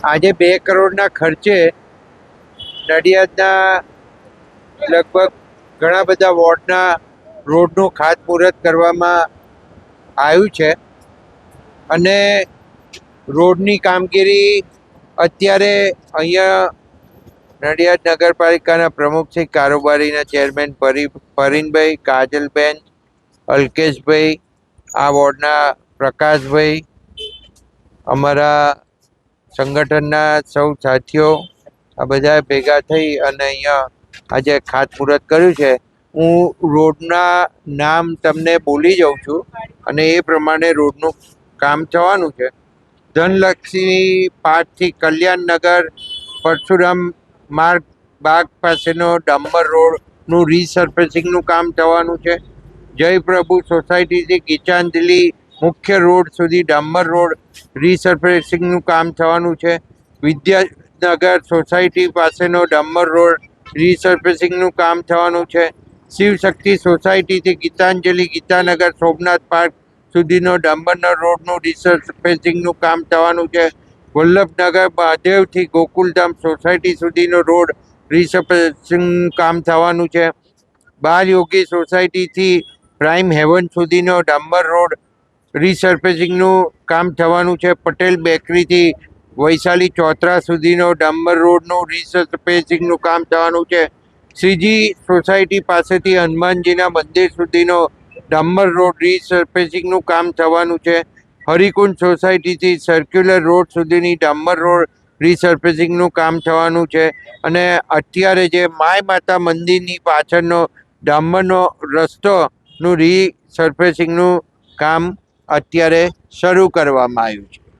આજે 2 કરોડના ખર્ચે નડિયાદના લગભગ ઘણા બધા વોર્ડના રોડનું ખાતમુહૂર્ત કરવામાં આવ્યું છે અને રોડની કામગીરી અત્યારે અહીંયા નડિયાદ નગરપાલિકાના પ્રમુખ શ્રી કારોબારીના ચેરમેન પરીનભાઈ, કાજલબેન, અલ્કેશભાઈ, આ વોર્ડના પ્રકાશભાઈ, અમારા સંગઠનના સૌ સાથીઓ આ બધા ભેગા થઈ અને અહીંયા આજે ખાતમુહૂર્ત કર્યું છે. હું રોડના નામ તમને બોલી જાઉં છું અને એ પ્રમાણે રોડનું કામ થવાનું છે. ધનલક્ષ્મી પાર્કથી કલ્યાણનગર પરશુરામ માર્ગ બાગ પાસેનો ડામર રોડનું રીસર્ફેસિંગનું કામ થવાનું છે. જયપ્રભુ સોસાયટીથી ગીતાંજલિ મુખ્ય રોડ સુધી ડામર રોડ રીસર્ફેસિંગનું કામ થવાનું છે. વિદ્યાનગર સોસાયટી પાસેનો ડામર રોડ રીસર્ફેસિંગનું કામ થવાનું છે. શિવશક્તિ સોસાયટીથી ગીતાનગર સોમનાથ પાર્ક સુધીનો ડામરના રોડનું રીસર્ફેસિંગનું કામ થવાનું છે. વલ્લભનગર મહાદેવથી ગોકુલધામ સોસાયટી સુધીનો રોડ રીસર્ફેસિંગ કામ થવાનું છે. બાલયોગી સોસાયટીથી પ્રાઇમ હેવન સુધીનો ડામર રોડ રીસર્ફેસિંગનું કામ થવાનું છે. પટેલ બેકરીથી વૈશાલી ચોતરા સુધીનો ડામર રોડનું રીસર્ફેસિંગનું કામ થવાનું છે. શ્રીજી સોસાયટી પાસેથી હનુમાનજીના મંદિર સુધીનો ડામર રોડ રીસર્ફેસિંગનું કામ થવાનું છે. હરિકુંજ સોસાયટીથી સર્ક્યુલર રોડ સુધીની ડામર રોડ રીસર્ફેસિંગનું કામ થવાનું છે. અને અત્યારે જે માય માતા મંદિરની પાછળનો ડામરનો રસ્તોનું રીસર્ફેસિંગનું કામ અત્યારે શરૂ કરવામાં આવ્યું છે.